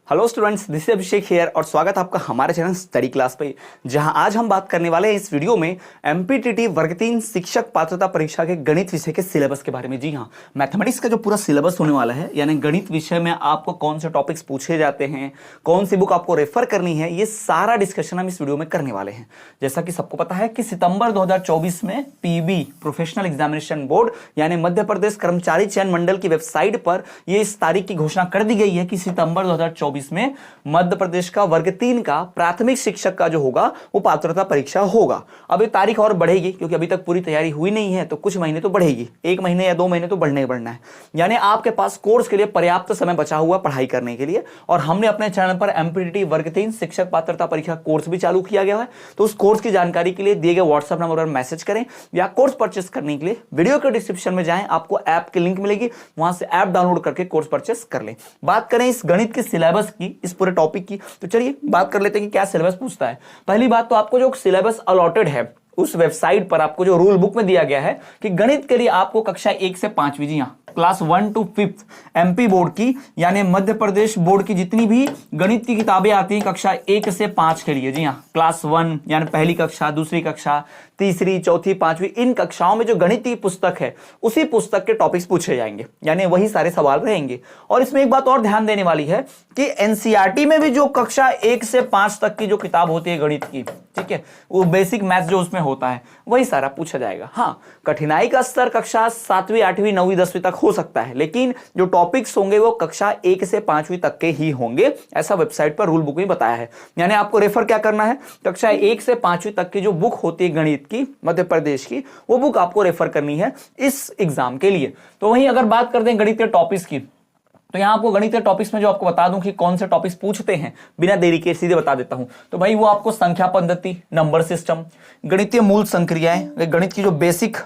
Hello students, this is Abhishek here और स्वागत है आपका हमारे चैनल स्टडी क्लास पे, जहां आज हम बात करने वाले हैं इस वीडियो में एमपीटीटी वर्ग 3 शिक्षक पात्रता परीक्षा के गणित विषय के सिलेबस के बारे में। जी हां, मैथमेटिक्स का जो पूरा सिलेबस होने वाला है, यानी गणित विषय में आपको कौन से टॉपिक्स पूछे जाते हैं, कौन सी बुक आपको रेफर करनी है, ये सारा डिस्कशन हम इस वीडियो में करने वाले हैं। जैसा कि सबको पता है कि सितंबर 2024 में पीबी प्रोफेशनल एग्जामिनेशन बोर्ड यानी मध्य प्रदेश कर्मचारी चयन मंडल की वेबसाइट पर यह इस तारीख की घोषणा कर दी गई है कि सितंबर 2024 में मध्य प्रदेश का वर्ग 3 का प्राथमिक शिक्षक का जो होगा वो पात्रता परीक्षा होगा। अब ये तारीख और बढ़ेगी क्योंकि अभी तक पूरी तैयारी हुई नहीं है, तो कुछ महीने तो बढ़ेगी, 1 महीने या 2 महीने तो बढ़ना ही बढ़ना है। यानी आपके पास कोर्स के लिए पर्याप्त समय बचा हुआ पढ़ाई करने के लिए। और हमने अपने चैनल पर एमपीटीटी वर्ग 3 शिक्षक पात्रता परीक्षा कोर्स भी चालू किया गया है, तो उस कोर्स की जानकारी के लिए दिए गए व्हाट्सएप नंबर पर मैसेज करें या कोर्स परचेस करने के लिए वीडियो के डिस्क्रिप्शन में जाएं, आपको ऐप की लिंक मिलेगी, वहां से ऐप डाउनलोड करके कोर्स परचेस कर लें। बात करें इस गणित के सिलेबस की, इस पूरे टॉपिक की, तो चलिए बात कर लेते हैं कि क्या सिलेबस पूछता है। पहली बात तो आपको जो सिलेबस अलॉटेड है उस वेबसाइट पर आपको जो रूल बुक में दिया गया है कि गणित के लिए आपको कक्षा 1 से 5वीं, जी हां, class 1 to 5th MP board की यानी मध्य प्रदेश बोर्ड की जितनी भी गणित की किताबें आती हैं कक्षा 1 से 5 के लिए, जी हां, क्लास 1 यानी पहली कक्षा, दूसरी कक्षा, तीसरी, चौथी, 5वीं, इन कक्षाओं में जो गणित की पुस्तक है उसी पुस्तक के टॉपिक्स पूछे जाएंगे, यानी वही सारे सवाल रहेंगे। और इसमें एक बात और ध्यान देने वाली है कि एनसीईआरटी में भी जो कक्षा 1 से 5 तक की जो किताब होती है गणित की, ठीक है, वो बेसिक मैथ्स जो उसमें होता है वही सारा पूछा जाएगा। हाँ, कठिनाई का स्तर कक्षा 7वीं, 8वीं, 9वीं, 10वीं तक हो सकता है, लेकिन जो टॉपिक्स होंगे वो कक्षा 1 से 5वीं तक के ही होंगे, ऐसा वेबसाइट पर रूल बुक में बताया है। यानी आपको रेफर क्या करना है, कक्षा 1 से 5वीं तक की जो बुक होती है गणित की मध्य प्रदेश की, वो बुक आपको रेफर करनी है इस एग्जाम के लिए। तो वहीं अगर बात करते हैं गणित के टॉपिक्स की, तो यहां आपको गणित के टॉपिक्स में जो आपको बता दूं कि कौन से टॉपिक्स पूछते हैं, बिना देरी के सीधे बता देता हूं। तो भाई वो आपको संख्या पद्धति, नंबर सिस्टम, गणितीय मूल संक्रियाएं, गणित की जो बेसिक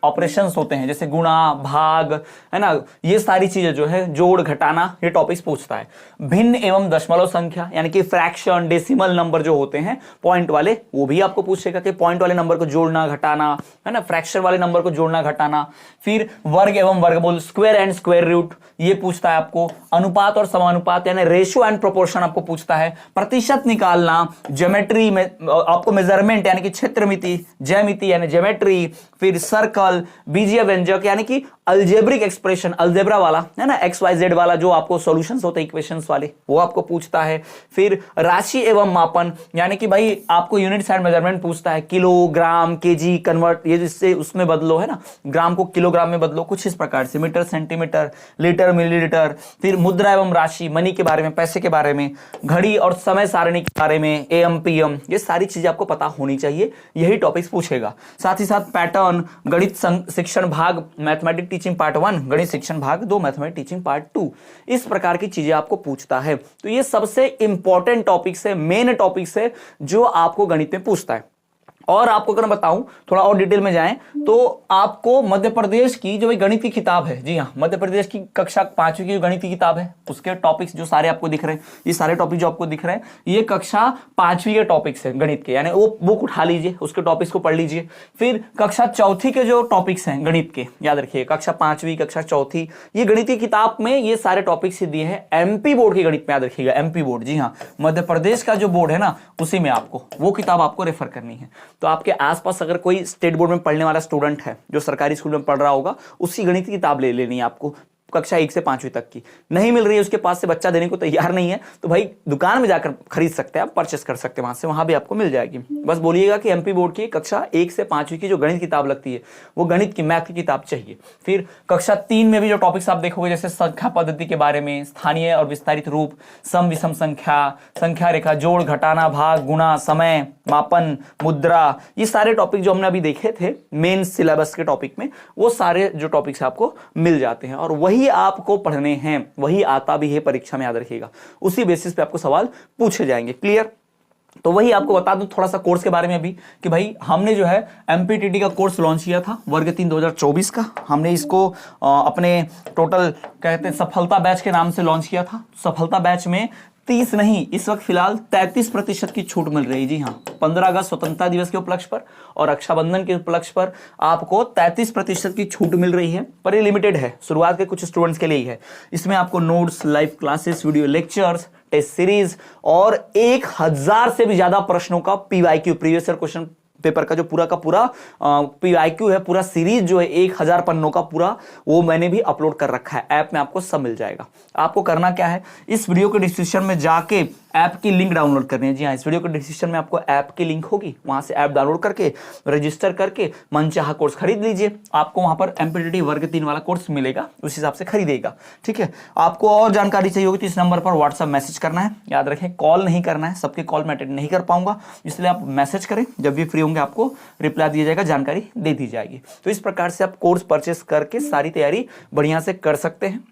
ऑपरेशंस होते हैं जैसे गुणा, भाग, है ना, ये सारी चीजें जो है, जोड़, घटाना, ये टॉपिक्स पूछता है। भिन्न एवं दशमलव संख्या यानी कि फ्रैक्शन, डेसिमल नंबर जो होते हैं पॉइंट वाले, वो भी आपको पूछेगा कि पॉइंट वाले नंबर को जोड़ना घटाना, है ना, फ्रैक्शन वाले नंबर को जोड़ना घटाना। फिर वर्ग एवं वर्गमूल, स्क्वायर एंड स्क्वायर रूट, ये पूछता है आपको। अनुपात और समानुपात यानी रेशियो एंड प्रोपोर्शन आपको पूछता है। प्रतिशत निकालना, ज्योमेट्री में आपको मेजरमेंट यानी कि क्षेत्रमिति, ज्यामिति यानी ज्योमेट्री, फिर सर्कल, बीजीय व्यंजक यानी कि अलजेब्रिक एक्सप्रेशन, अलजेब्रा वाला, है ना, XYZ वाला जो आपको सॉल्यूशंस होते हैं इक्वेशंस वाले, वो आपको पूछता है। फिर राशि एवं मापन यानी कि भाई आपको यूनिट्स एंड मेजरमेंट पूछता है, किलो, ग्राम, केजी कन्वर्ट, ये जिससे उसमें बदलो, है ना, ग्राम को किलोग्राम में बदलो, कुछ इस प्रकार से, मीटर, सेंटीमीटर, लीटर, मिलीलीटर। फिर मुद्रा एवं राशि, मनी के बारे में, पैसे के बारे में, घड़ी और समय सारणी के बारे में, AM PM, ये सारी चीजें आपको पता होनी चाहिए, यही टॉपिक्स पूछेगा। साथ ही साथ पैटर्न, गणित शिक्षण भाग, मैथमेटिक्स टीचिंग पार्ट 1, गणित शिक्षण भाग 2, मैथमेटिक्स टीचिंग पार्ट 2, इस प्रकार की चीजें आपको पूछता है। तो ये सबसे इंपॉर्टेंट टॉपिक्स है, मेन टॉपिक्स है जो आपको गणित में पूछता है। और आपको अगर मैं बताऊं, थोड़ा और डिटेल में जाएं, तो आपको मध्य प्रदेश की जो गणित की किताब है, जी हां, मध्य प्रदेश की कक्षा 5वीं की जो गणित की किताब है उसके टॉपिक्स जो सारे आपको दिख रहे हैं, ये सारे टॉपिक जो आपको दिख रहे हैं, ये कक्षा 5वीं के टॉपिक्स है गणित के, यानी वो बुक उठा लीजिए, उसके टॉपिक्स को पढ़ लीजिए। फिर कक्षा 4थी के जो टॉपिक्स हैं गणित के, याद रखिए, कक्षा 5वीं, कक्षा 4थी, ये गणित की किताब में ये सारे टॉपिक्स दिए हैं एमपी बोर्ड की गणित में, याद रखिएगा, एमपी बोर्ड, जी हाँ, मध्य प्रदेश का जो बोर्ड है ना, उसी में आपको वो किताब आपको रेफर करनी है। तो आपके आसपास अगर कोई स्टेट बोर्ड में पढ़ने वाला स्टूडेंट है जो सरकारी स्कूल में पढ़ रहा होगा, उसी गणित की किताब ले लेनी है आपको, कक्षा 1 से 5वीं तक की। नहीं मिल रही है, उसके पास से बच्चा देने को तैयार नहीं है, तो भाई दुकान में जाकर खरीद सकते हैं, आप परचेस कर सकते हैं वहां से, वहां भी आपको मिल जाएगी। बस बोलिएगा कि एमपी बोर्ड की कक्षा 1 से 5वीं की जो गणित किताब लगती है वो गणित की, मैथ की किताब चाहिए। फिर कक्षा 3 में भी जो टॉपिक्स आप देखोगे जैसे संख्या पद्धति के बारे में, स्थानीय और विस्तारित रूप, सम विषम संख्या, संख्या रेखा, जोड़, घटाना, भाग, गुणा, समय मापन, मुद्रा, ये सारे टॉपिक जो हमने अभी देखे थे मेन सिलेबस के टॉपिक में, वो सारे जो टॉपिक्स आपको मिल जाते हैं और वही आपको पढ़ने हैं, वही आता भी है परीक्षा में, याद रखिएगा, उसी बेसिस पे आपको सवाल पूछे जाएंगे। क्लियर? तो वही आपको बता दूं थोड़ा सा कोर्स के बारे में अभी कि भाई हमने जो है एमपीटीटी का कोर्स लॉन्च किया था वर्ग 3 2024 का। हमने इसको अपने टोटल कहते हैं सफलता बैच के नाम से लॉन्च किया था। सफलता बैच में 30 नहीं, इस वक्त फिलहाल 33% की छूट मिल रही है। जी हाँ, 15 अगस्त स्वतंत्रता दिवस के उपलक्ष्य पर और रक्षाबंधन के उपलक्ष्य पर आपको 33% की छूट मिल रही है, पर ये लिमिटेड है, शुरुआत के कुछ स्टूडेंट्स के लिए ही है। इसमें आपको notes, live classes, video lectures, test series और 1000 से भी ज्यादा प्रश्नों का PYQ previous year question paper का जो पूरा का पूरा पीवाईक्यू है, पूरा सीरीज जो है 1000 पन्नों का पूरा, वो मैंने भी अपलोड कर रखा है। ऐप में आपको सब मिल जाएगा। आपको करना क्या है, इस वीडियो के डिस्क्रिप्शन में जाके ऐप की लिंक डाउनलोड करनी है। जी हाँ, इस वीडियो के डिस्क्रिप्शन में आपको ऐप की लिंक होगी, वहां से ऐप डाउनलोड करके रजिस्टर करके मनचाहा कोर्स खरीद लीजिए। आपको वहां पर एमपीटीटी वर्ग 3 वाला कोर्स मिलेगा, उस हिसाब से खरीदेगा। ठीक है, आपको और जानकारी चाहिए होगी तो इस नंबर पर व्हाट्सएप मैसेज करना है। याद रखें, कॉल नहीं करना है, सबके कॉल मैं अटेंड नहीं कर पाऊंगा, इसलिए आप मैसेज करें, जब भी फ्री होंगे आपको रिप्लाई दिया जाएगा, जानकारी दे दी जाएगी। तो इस प्रकार से आप कोर्स परचेस करके सारी तैयारी बढ़िया से कर सकते हैं,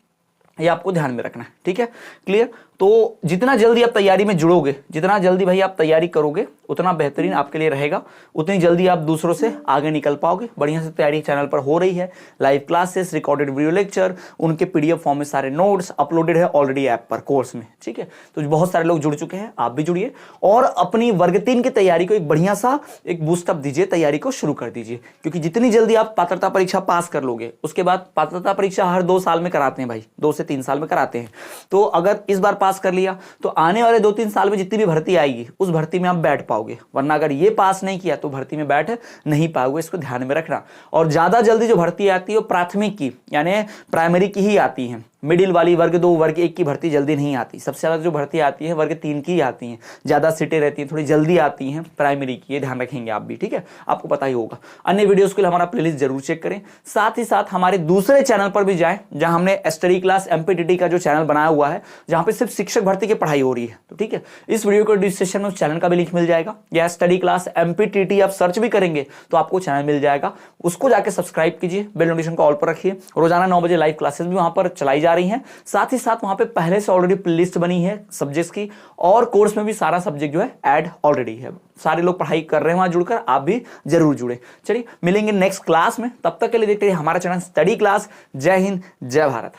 ये आपको ध्यान में रखना है। ठीक है, क्लियर। तो जितना जल्दी आप तैयारी में जुड़ोगे, जितना जल्दी भाई आप तैयारी करोगे, उतना बेहतरीन आपके लिए रहेगा, उतनी जल्दी आप दूसरों से आगे निकल पाओगे। बढ़िया से तैयारी चैनल पर हो रही है, live classes, recorded video lecture, उनके पीडीएफ फॉर्म में सारे नोट्स अपलोडेड है ऑलरेडी ऐप पर कोर्स में। ठीक है, तो बहुत सारे लोग जुड़ चुके हैं, आप भी जुड़िए और अपनी वर्ग 3 की तैयारी को एक बढ़िया सा एक बूस्टअप दीजिए, तैयारी को शुरू कर दीजिए। क्योंकि जितनी जल्दी आप पात्रता परीक्षा पास कर लोगे, उसके बाद पात्रता परीक्षा हर 2 साल में कराते हैं भाई, 2 से 3 साल में कराते हैं। तो अगर इस बार पास कर लिया तो आने वाले 2-3 साल में जितनी भी भर्ती आएगी, उस भर्ती में आप बैठ पाओगे। वरना अगर ये पास नहीं किया तो भर्ती में बैठ नहीं पाओगे, इसको ध्यान में रखना। और ज्यादा जल्दी जो भर्ती आती है वो प्राथमिक की यानी प्राइमरी की ही आती है। मिडिल वाली वर्ग 2 वर्ग 1 की भर्ती जल्दी नहीं आती। सबसे ज्यादा जो भर्ती आती है वर्ग 3 की आती है, ज्यादा सीटें रहती हैं, थोड़ी जल्दी आती हैं प्राइमरी की, ये ध्यान रखेंगे आप भी। ठीक है, आपको पता ही होगा। अन्य वीडियोस के लिए हमारा प्लेलिस्ट जरूर चेक करें, साथ ही साथ हमारे दूसरे चैनल पर भी जाएं, जहां हमने स्टडी क्लास एमपीटीटी का जो चैनल बनाया हुआ है, जहां पे सिर्फ शिक्षक भर्ती की पढ़ाई हो रही है। तो ठीक है, इस वीडियो के डिस्क्रिप्शन में उस चैनल का भी लिंक मिल जाएगा, या स्टडी क्लास एमपीटीटी आप सर्च भी करेंगे तो आपको चैनल मिल जाएगा, उसको जाके सब्सक्राइब कीजिए, बेल नोटिफिकेशन को ऑल पर रखिए। रोजाना 9 बजे लाइव क्लासेस भी वहां पर चलाई जा रही हैं। साथ ही साथ वहां पे पहले से ऑलरेडी प्लेलिस्ट बनी है सब्जेक्ट्स की, और कोर्स में भी सारा सब्जेक्ट जो है ऐड ऑलरेडी है। सारे लोग पढ़ाई कर रहे हैं वहां जुड़कर, आप भी जरूर जुड़े। चलिए मिलेंगे नेक्स्ट क्लास में, तब तक के लिए देखते रहिए हमारा चैनल स्टडी क्लास। जय हिंद, जय भारत।